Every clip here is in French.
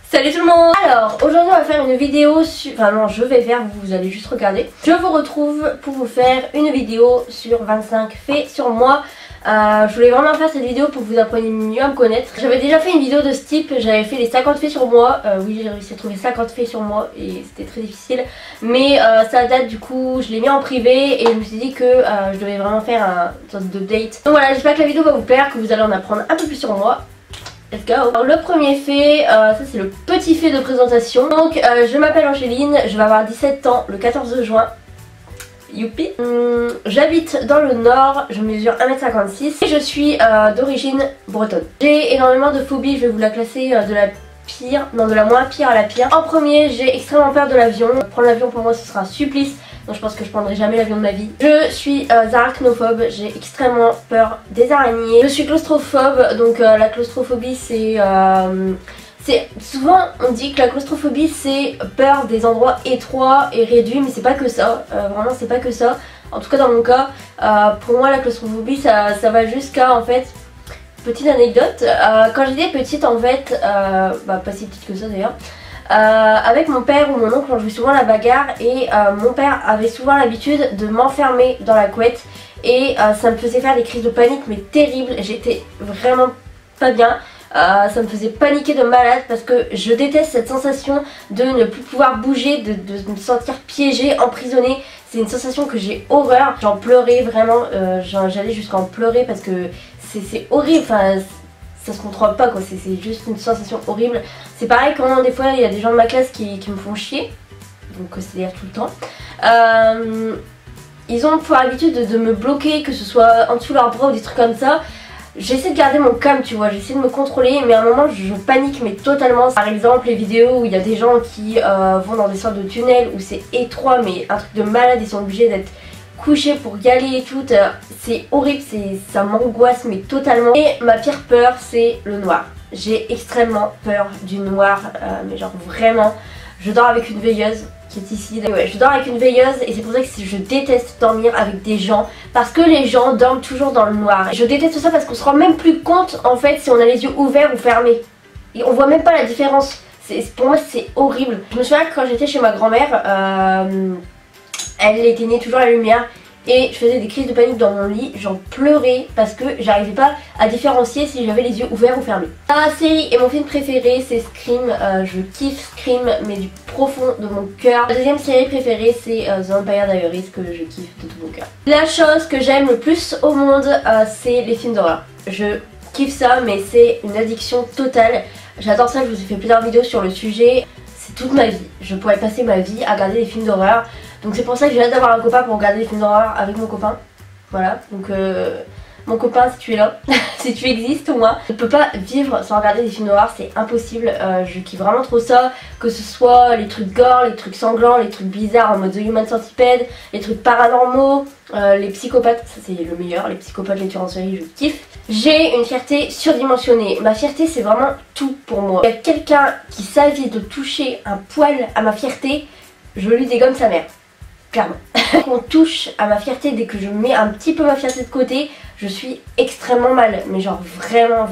Salut tout le monde. Alors aujourd'hui on va faire une vidéo sur... Enfin non, je vais faire, vous allez juste regarder. Je vous retrouve pour vous faire une vidéo sur 25 faits sur moi. Je voulais vraiment faire cette vidéo pour que vous appreniez mieux à me connaître. J'avais déjà fait une vidéo de ce type, j'avais fait les 50 faits sur moi. Oui, j'ai réussi à trouver 50 faits sur moi et c'était très difficile. Mais ça date, du coup, je l'ai mis en privé et je me suis dit que je devais vraiment faire une sorte d'update. Donc voilà, j'espère que la vidéo va vous plaire, que vous allez en apprendre un peu plus sur moi. Let's go. Alors le premier fait, ça c'est le petit fait de présentation. Donc je m'appelle Angéline, je vais avoir 17 ans le 14 juin. Youpi. J'habite dans le nord, je mesure 1m56 et je suis d'origine bretonne. J'ai énormément de phobies, je vais vous la classer de la pire, non de la moins pire à la pire. En premier, j'ai extrêmement peur de l'avion. Prendre l'avion pour moi ce sera un supplice. Donc je pense que je prendrai jamais l'avion de ma vie. Je suis arachnophobe, j'ai extrêmement peur des araignées. Je suis claustrophobe, donc la claustrophobie c'est... souvent on dit que la claustrophobie c'est peur des endroits étroits et réduits, mais c'est pas que ça, vraiment c'est pas que ça. En tout cas dans mon cas, pour moi la claustrophobie ça va jusqu'à en fait... Petite anecdote, quand j'étais petite en fait, pas si petite que ça d'ailleurs, avec mon père ou mon oncle on jouait souvent à la bagarre et mon père avait souvent l'habitude de m'enfermer dans la couette et ça me faisait faire des crises de panique mais terribles, j'étais vraiment pas bien. Ça me faisait paniquer de malade parce que je déteste cette sensation de ne plus pouvoir bouger, de me sentir piégée, emprisonnée. C'est une sensation que j'ai horreur. J'en pleurais vraiment, j'allais jusqu'à en pleurer parce que c'est horrible, enfin ça se contrôle pas quoi, c'est juste une sensation horrible. C'est pareil quand des fois il y a des gens de ma classe qui me font chier, donc c'est-à-dire tout le temps. Ils ont pour habitude de me bloquer, que ce soit en dessous de leurs bras ou des trucs comme ça. J'essaie de garder mon calme, tu vois, j'essaie de me contrôler, mais à un moment je panique mais totalement. Par exemple les vidéos où il y a des gens qui vont dans des sortes de tunnels où c'est étroit mais un truc de malade, ils sont obligés d'être couchés pour y aller et tout, c'est horrible, ça m'angoisse mais totalement. Et ma pire peur c'est le noir. J'ai extrêmement peur du noir, mais genre vraiment. Je dors avec une veilleuse qui est ici. Ouais, je dors avec une veilleuse et c'est pour ça que je déteste dormir avec des gens parce que les gens dorment toujours dans le noir. Je déteste ça parce qu'on se rend même plus compte en fait si on a les yeux ouverts ou fermés. Et on voit même pas la différence. Pour moi c'est horrible. Je me souviens que quand j'étais chez ma grand-mère, elle éteignait toujours la lumière et je faisais des crises de panique dans mon lit, j'en pleurais parce que j'arrivais pas à différencier si j'avais les yeux ouverts ou fermés. Ma série et mon film préféré c'est Scream, je kiffe Scream mais du profond de mon cœur. La deuxième série préférée c'est The Vampire Diaries que je kiffe de tout mon cœur. La chose que j'aime le plus au monde c'est les films d'horreur. Je kiffe ça mais c'est une addiction totale. J'adore ça, je vous ai fait plusieurs vidéos sur le sujet. C'est toute ma vie, je pourrais passer ma vie à regarder des films d'horreur. Donc c'est pour ça que j'ai hâte d'avoir un copain pour regarder des films d'horreur avec mon copain. Voilà, donc mon copain si tu es là, si tu existes au moins. Je ne peux pas vivre sans regarder des films d'horreur, c'est impossible. Je kiffe vraiment trop ça, que ce soit les trucs gore, les trucs sanglants, les trucs bizarres en mode The Human Centipede, les trucs paranormaux, les psychopathes, ça c'est le meilleur, les psychopathes, les tueurs en série, je kiffe. J'ai une fierté surdimensionnée, ma fierté c'est vraiment tout pour moi. Il y a quelqu'un qui s'avise de toucher un poil à ma fierté, je lui dégomme sa mère. Clairement. On touche à ma fierté, dès que je mets un petit peu ma fierté de côté, je suis extrêmement mal, mais genre vraiment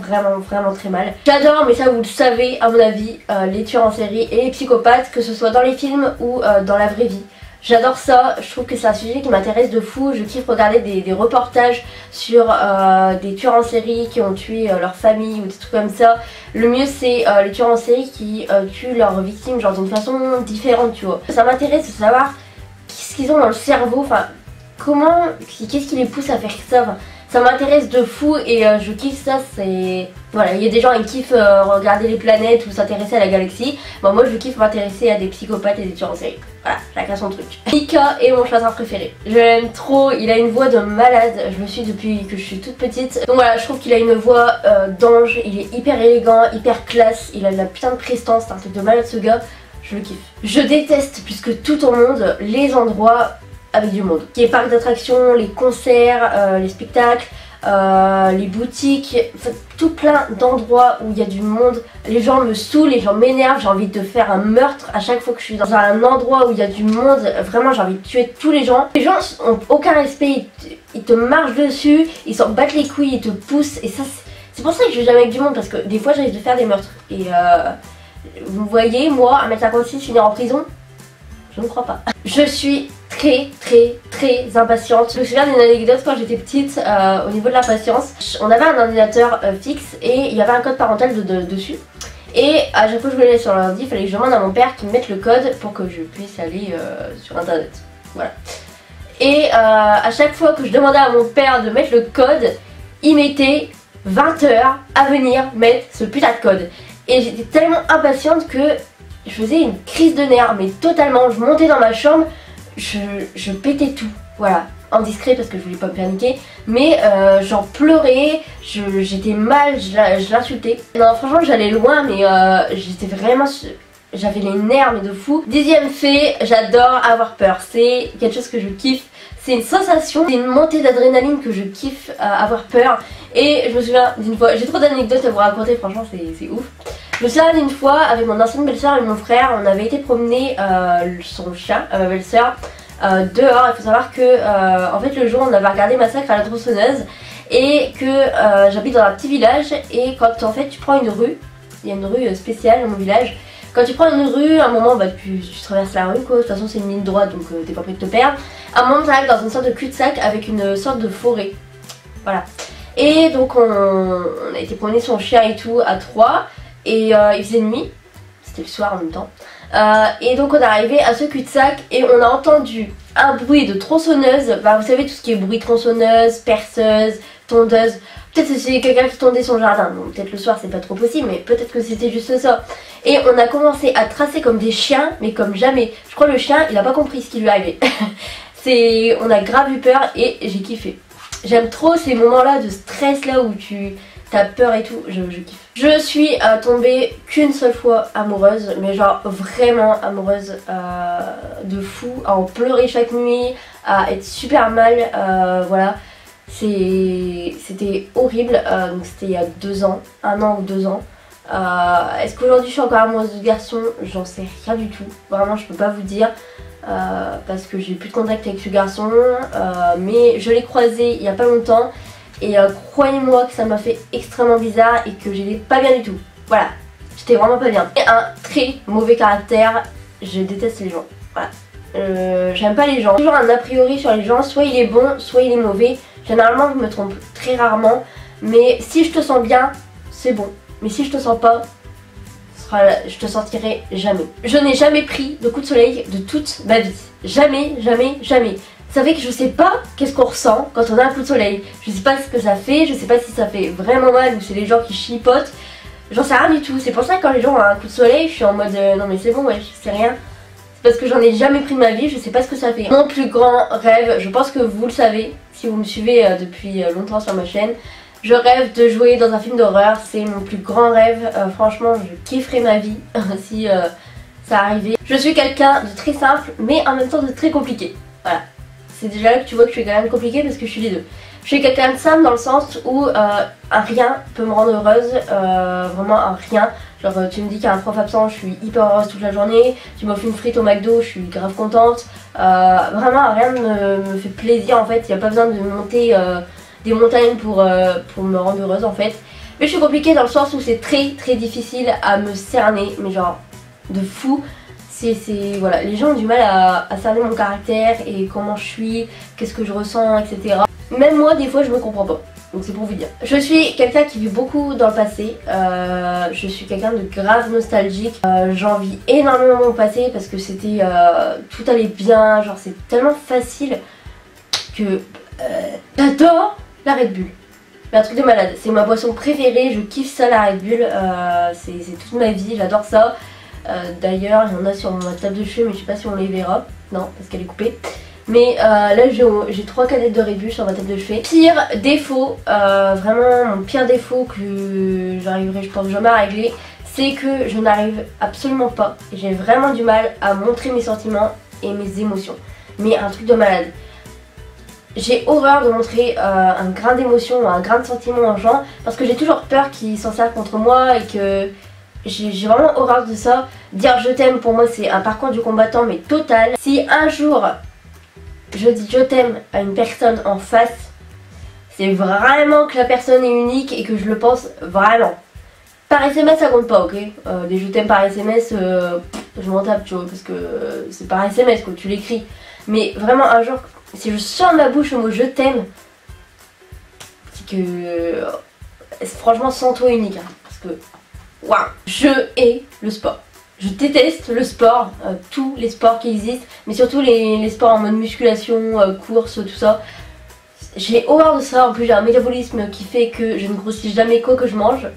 très mal. J'adore, mais ça vous le savez à mon avis, les tueurs en série et les psychopathes, que ce soit dans les films ou dans la vraie vie. J'adore ça, je trouve que c'est un sujet qui m'intéresse de fou. Je kiffe regarder des reportages sur des tueurs en série qui ont tué leur famille ou des trucs comme ça. Le mieux c'est les tueurs en série qui tuent leurs victimes genre d'une façon différente, tu vois. Ça m'intéresse de savoir qu'est-ce qu'ils ont dans le cerveau, enfin qu'est-ce qui les pousse à faire ça, enfin, ça m'intéresse de fou et je kiffe ça. C'est voilà, il y a des gens qui kiffent regarder les planètes ou s'intéresser à la galaxie. Bon, moi je kiffe m'intéresser à des psychopathes et des tueurs en série. Voilà, chacun son truc. Mika est mon chasseur préféré, je l'aime trop, il a une voix de malade, je le suis depuis que je suis toute petite. Donc voilà, je trouve qu'il a une voix d'ange, il est hyper élégant, hyper classe, il a de la putain de prestance, c'est un truc de malade ce gars. Je le kiffe. Je déteste plus que tout au monde les endroits avec du monde. Les parcs d'attractions, les concerts, les spectacles, les boutiques, enfin, tout plein d'endroits où il y a du monde. Les gens me saoulent, les gens m'énervent, j'ai envie de faire un meurtre à chaque fois que je suis dans un endroit où il y a du monde. Vraiment j'ai envie de tuer tous les gens. Les gens ont aucun respect, ils te marchent dessus, ils s'en battent les couilles, ils te poussent et ça c'est pour ça que je vais jamais avec du monde parce que des fois j'arrive de faire des meurtres et Vous me voyez, moi, 1m56 finir en prison? Je ne crois pas. Je suis très impatiente. Je me souviens d'une anecdote quand j'étais petite au niveau de la patience. On avait un ordinateur fixe et il y avait un code parental dessus. Et à chaque fois que je voulais aller sur l'ordi, il fallait que je demande à mon père qu'il me mette le code pour que je puisse aller sur internet. Voilà. Et à chaque fois que je demandais à mon père de mettre le code, il mettait 20 heures à venir mettre ce putain de code. Et j'étais tellement impatiente que je faisais une crise de nerfs, mais totalement. Je montais dans ma chambre, je pétais tout. Voilà, en discret parce que je voulais pas me faire niquer. Mais j'en pleurais, j'étais mal, je l'insultais. Non, franchement, j'allais loin, mais j'étais vraiment... J'avais les nerfs, mais de fou. 10e fait, j'adore avoir peur. C'est quelque chose que je kiffe. C'est une sensation, c'est une montée d'adrénaline que je kiffe avoir peur. Et je me souviens d'une fois, j'ai trop d'anecdotes à vous raconter, franchement c'est ouf. Je me souviens d'une fois avec mon ancienne belle-sœur et mon frère, on avait été promener son chien, ma belle-sœur, dehors. Il faut savoir que en fait le jour on avait regardé Massacre à la tronçonneuse et que j'habite dans un petit village et quand en fait tu prends une rue, il y a une rue spéciale dans mon village. Quand tu prends une rue, à un moment bah, tu traverses la rue quoi, de toute façon c'est une ligne droite donc t'es pas prêt de te perdre. À un moment tu arrives dans une sorte de cul-de-sac avec une sorte de forêt. Voilà. Et donc on a été promener son chien et tout à 3 et il faisait nuit, c'était le soir en même temps. Et donc on est arrivé à ce cul-de-sac et on a entendu un bruit de tronçonneuse. Bah, vous savez tout ce qui est bruit tronçonneuse, perceuse, tondeuse. Peut-être que c'est quelqu'un qui tondait son jardin, bon, peut-être le soir c'est pas trop possible mais peut-être que c'était juste ça. Et on a commencé à tracer comme des chiens mais comme jamais. Je crois que le chien il a pas compris ce qui lui arrivait. On a grave eu peur et j'ai kiffé. J'aime trop ces moments là de stress là où tu as peur et tout, je kiffe. Je suis tombée qu'une seule fois amoureuse, mais genre vraiment amoureuse de fou, à en pleurer chaque nuit, à être super mal, voilà. C'était horrible, donc c'était il y a 2 ans, 1 an ou 2 ans. Est-ce qu'aujourd'hui je suis encore amoureuse de ce garçon? J'en sais rien du tout, vraiment je peux pas vous dire. Parce que j'ai plus de contact avec ce garçon, mais je l'ai croisé il y a pas longtemps et croyez-moi que ça m'a fait extrêmement bizarre et que j'étais pas bien du tout. Voilà, j'étais vraiment pas bien. Et un très mauvais caractère, je déteste les gens. Voilà. J'aime pas les gens. Toujours un a priori sur les gens, soit il est bon, soit il est mauvais. Généralement je me trompe très rarement, mais si je te sens bien, c'est bon. Mais si je te sens pas, je te sentirai jamais. Je n'ai jamais pris de coup de soleil de toute ma vie. Jamais, jamais, jamais. Ça fait que je sais pas qu'est-ce qu'on ressent quand on a un coup de soleil. Je sais pas ce que ça fait, je sais pas si ça fait vraiment mal ou c'est les gens qui chipotent. J'en sais rien du tout. C'est pour ça que quand les gens ont un coup de soleil, je suis en mode non mais c'est bon ouais, je sais rien. C'est parce que j'en ai jamais pris de ma vie, je sais pas ce que ça fait. Mon plus grand rêve, je pense que vous le savez, si vous me suivez depuis longtemps sur ma chaîne. Je rêve de jouer dans un film d'horreur, c'est mon plus grand rêve, franchement je kifferais ma vie si ça arrivait. Je suis quelqu'un de très simple mais en même temps de très compliqué, voilà. C'est déjà là que tu vois que je suis quelqu'un de compliqué parce que je suis les deux. Je suis quelqu'un de simple dans le sens où un rien peut me rendre heureuse, vraiment un rien. Genre tu me dis qu'il y a un prof absent, je suis hyper heureuse toute la journée. Tu m'offres une frite au McDo, je suis grave contente. Vraiment rien ne me fait plaisir en fait, il n'y a pas besoin de monter... des montagnes pour me rendre heureuse en fait. Mais je suis compliquée dans le sens où c'est très difficile à me cerner, mais genre de fou. Voilà, les gens ont du mal à cerner mon caractère et comment je suis, qu'est-ce que je ressens, etc. Même moi des fois je me comprends pas, donc c'est pour vous dire. Je suis quelqu'un qui vit beaucoup dans le passé, je suis quelqu'un de grave nostalgique, j'envie énormément mon passé parce que c'était, tout allait bien, genre c'est tellement facile que j'adore la Red Bull. C'est un truc de malade, c'est ma boisson préférée, je kiffe ça la Red Bull, c'est toute ma vie, j'adore ça. D'ailleurs il y en a sur ma table de cheveux mais je sais pas si on les verra, non parce qu'elle est coupée. Mais là j'ai 3 canettes de Red Bull sur ma table de cheveux. Pire défaut, vraiment mon pire défaut que j'arriverai je pense jamais à régler, c'est que je n'arrive absolument pas, j'ai vraiment du mal à montrer mes sentiments et mes émotions. Mais un truc de malade. J'ai horreur de montrer un grain d'émotion ou un grain de sentiment aux gens parce que j'ai toujours peur qu'ils s'en servent contre moi et que j'ai vraiment horreur de ça. Dire je t'aime pour moi c'est un parcours du combattant mais total. Si un jour je dis je t'aime à une personne en face, c'est vraiment que la personne est unique et que je le pense vraiment. Par SMS ça compte pas, ok. Des je t'aime par SMS, je m'en tape, tu vois, parce que c'est par SMS quoi, tu l'écris. Mais vraiment un jour, si je sors de ma bouche le mot je t'aime, c'est que franchement sans toi unique, hein, parce que waouh, je hais le sport. Je déteste le sport, tous les sports qui existent, mais surtout les sports en mode musculation, course, tout ça. J'ai horreur de ça, en plus j'ai un métabolisme qui fait que je ne grossis jamais quoi que je mange,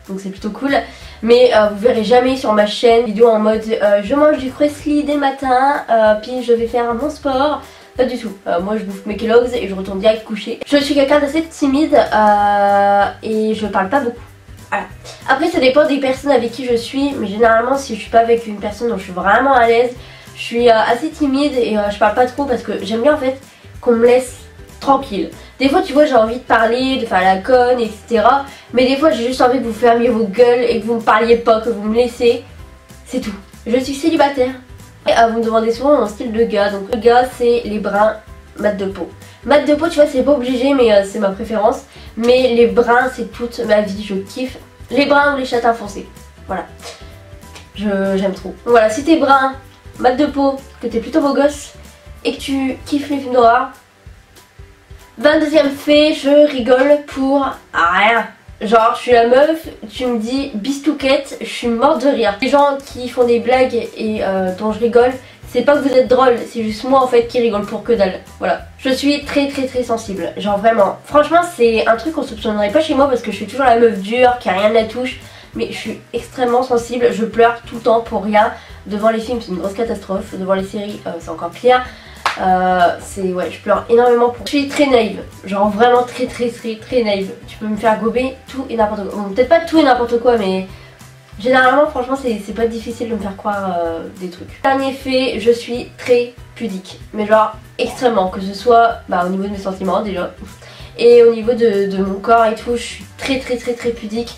donc c'est plutôt cool. Mais vous verrez jamais sur ma chaîne vidéo en mode je mange du Cresly dès le matin, puis je vais faire mon sport. Pas du tout, moi je bouffe mes Kellogg's et je retourne direct coucher. Je suis quelqu'un d'assez timide et je parle pas beaucoup. Voilà. Après ça dépend des personnes avec qui je suis, mais généralement si je suis pas avec une personne dont je suis vraiment à l'aise, je suis assez timide et je parle pas trop parce que j'aime bien en fait qu'on me laisse tranquille. Des fois tu vois j'ai envie de parler, de faire la conne, etc. Mais des fois j'ai juste envie que vous fermiez vos gueules et que vous me parliez pas, que vous me laissez. C'est tout. Je suis célibataire. Et vous me demandez souvent mon style de gars. Donc le gars c'est les bruns mat de peau. Mat de peau tu vois c'est pas obligé mais c'est ma préférence. Mais les bruns c'est toute ma vie, je kiffe. Les bruns ou les châtains foncés. Voilà. J'aime trop. Donc voilà, si t'es brun, mat de peau, que t'es plutôt beau gosse et que tu kiffes les films d'horreur, 22e fait, je rigole pour rien. Genre je suis la meuf, tu me dis bistouquette, je suis morte de rire. Les gens qui font des blagues et dont je rigole, c'est pas que vous êtes drôle, c'est juste moi en fait qui rigole pour que dalle. Voilà. Je suis très sensible, genre vraiment. Franchement c'est un truc qu'on soupçonnerait pas chez moi parce que je suis toujours la meuf dure, qui a rien de la touche. Mais je suis extrêmement sensible, je pleure tout le temps pour rien. Devant les films c'est une grosse catastrophe, devant les séries c'est encore pire. Ouais, je pleure énormément pour. Je suis très naïve, genre vraiment très naïve. Tu peux me faire gober tout et n'importe quoi. Bon, peut-être pas tout et n'importe quoi, mais généralement, franchement, c'est pas difficile de me faire croire des trucs. Dernier fait, je suis très pudique, mais genre extrêmement, que ce soit au niveau de mes sentiments déjà, et au niveau de mon corps et tout, je suis très pudique.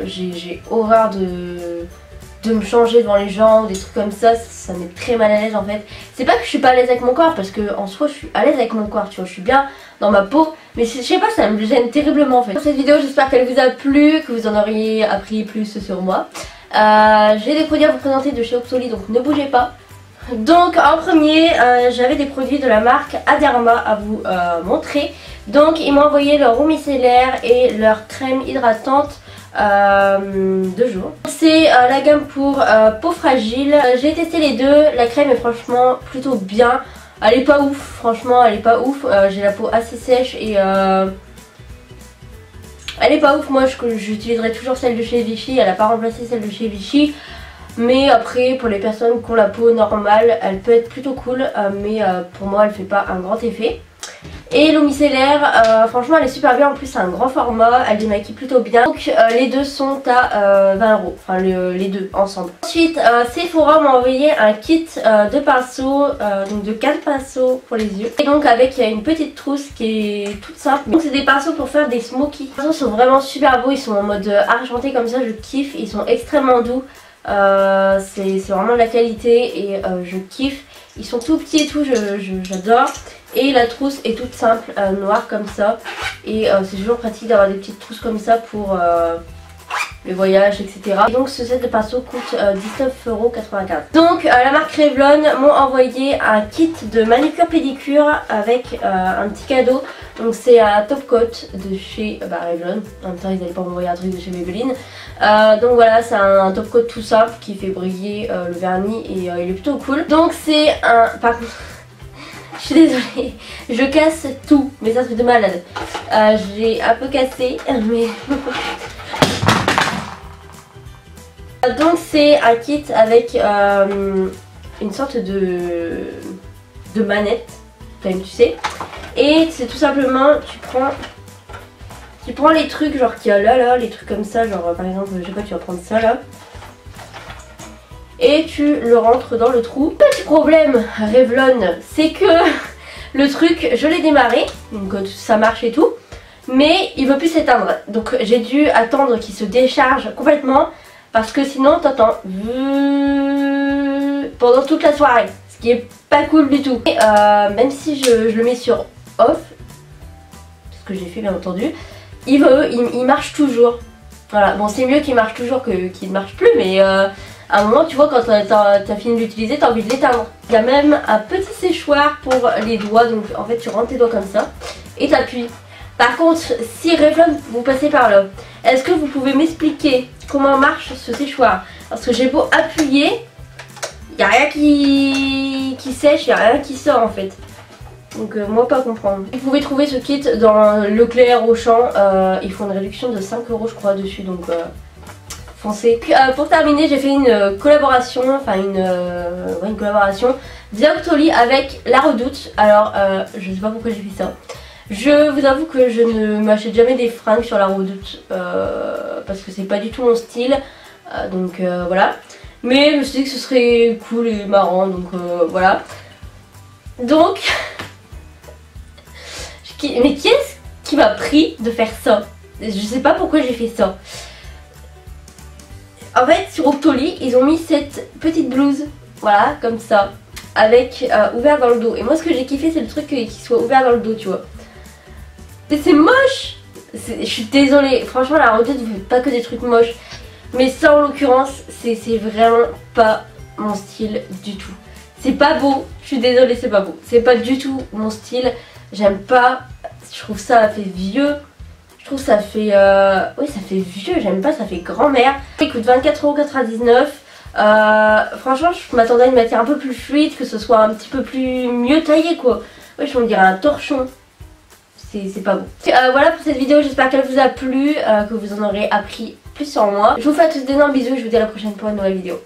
J'ai horreur de me changer devant les gens ou des trucs comme ça me met très mal à l'aise en fait. C'est pas que je suis pas à l'aise avec mon corps parce que en soi je suis à l'aise avec mon corps, tu vois, je suis bien dans ma peau, mais je sais pas, ça me gêne terriblement en fait. Pour cette vidéo j'espère qu'elle vous a plu, que vous en auriez appris plus sur moi. J'ai des produits à vous présenter de chez Oxoli, donc ne bougez pas. Donc en premier j'avais des produits de la marque Aderma à vous montrer. Donc ils m'ont envoyé leur eau micellaire et leur crème hydratante 2 jours. C'est la gamme pour peau fragile. J'ai testé les deux, la crème est franchement plutôt bien. Elle est pas ouf, franchement elle est pas ouf. J'ai la peau assez sèche et elle est pas ouf. Moi j'utiliserai toujours celle de chez Vichy, elle a pas remplacé celle de chez Vichy. Mais après pour les personnes qui ont la peau normale elle peut être plutôt cool, mais pour moi elle fait pas un grand effet. Et l'eau micellaire, franchement elle est super bien, en plus c'est un grand format, elle démaquille plutôt bien. Donc les deux sont à 20 €, enfin les deux ensemble. Ensuite Sephora m'a envoyé un kit de pinceaux, donc de 4 pinceaux pour les yeux. Et donc avec une petite trousse qui est toute simple. Donc c'est des pinceaux pour faire des smokies. Les pinceaux sont vraiment super beaux, ils sont en mode argenté comme ça, je kiffe, ils sont extrêmement doux. C'est vraiment de la qualité et je kiffe. Ils sont tout petits et tout, j'adore. Et la trousse est toute simple, noire comme ça. Et c'est toujours pratique d'avoir des petites trousses comme ça pour les voyages, etc. Et donc ce set de pinceaux coûte 19,95 €. Donc la marque Revlon m'ont envoyé un kit de manucure pédicure avec un petit cadeau. Donc c'est un top coat de chez Revlon. En même temps ils n'allaient pas m'envoyer un truc de chez Maybelline. Donc voilà, c'est un top coat tout simple qui fait briller le vernis et il est plutôt cool. Donc c'est un... Par contre... Je suis désolée, je casse tout, mais c'est un truc de malade. J'ai un peu cassé, mais... Donc c'est un kit avec une sorte de manette, tu sais. Et c'est tout simplement, tu prends les trucs genre qu'il y a là, les trucs comme ça, genre par exemple, je sais pas, tu vas prendre ça là. Et tu le rentres dans le trou. Petit problème Revlon, c'est que le truc, je l'ai démarré, donc ça marche et tout, mais il veut plus s'éteindre. Donc j'ai dû attendre qu'il se décharge complètement, parce que sinon t'entends pendant toute la soirée, ce qui est pas cool du tout. Et, même si je le mets sur off, ce que j'ai fait bien entendu, il marche toujours. Voilà, bon c'est mieux qu'il marche toujours qu'il ne marche plus, mais à un moment tu vois quand t'as fini de l'utiliser, t'as envie de l'éteindre. Il y a même un petit séchoir pour les doigts, donc en fait tu rentres tes doigts comme ça et t'appuies. Par contre, si Revlon vous passez par là, est-ce que vous pouvez m'expliquer comment marche ce séchoir? Parce que j'ai beau appuyer, il n'y a rien qui sèche, il n'y a rien qui sort en fait. Donc moi pas comprendre. Vous pouvez trouver ce kit dans Leclerc, Auchan, ils font une réduction de 5 € je crois dessus, donc foncez. Pour terminer, j'ai fait une collaboration, enfin une collaboration via Octoly avec La Redoute. Alors je sais pas pourquoi j'ai fait ça. Je vous avoue que je ne m'achète jamais des fringues sur La Redoute parce que c'est pas du tout mon style, donc voilà. Mais je me suis dit que ce serait cool et marrant, donc voilà. Donc mais qui est-ce qui m'a pris de faire ça? Je sais pas pourquoi j'ai fait ça. En fait sur Octoly ils ont mis cette petite blouse, voilà comme ça, avec ouvert dans le dos. Et moi ce que j'ai kiffé c'est le truc qui soit ouvert dans le dos, tu vois. Mais c'est moche. Je suis désolée, franchement La Redoute vous faites pas que des trucs moches. Mais ça en l'occurrence c'est vraiment pas mon style du tout. C'est pas beau, je suis désolée, c'est pas beau. C'est pas du tout mon style, j'aime pas. Je trouve ça fait vieux. Je trouve ça fait oui ça fait vieux, j'aime pas, ça fait grand-mère. Il coûte 24,99 €. Franchement je m'attendais à une matière un peu plus fluide, que ce soit un petit peu plus mieux taillé quoi. Oui je me dirais un torchon. C'est pas beau. Voilà pour cette vidéo, j'espère qu'elle vous a plu, que vous en aurez appris plus sur moi. Je vous fais à tous d'énormes bisous et je vous dis à la prochaine pour une nouvelle vidéo.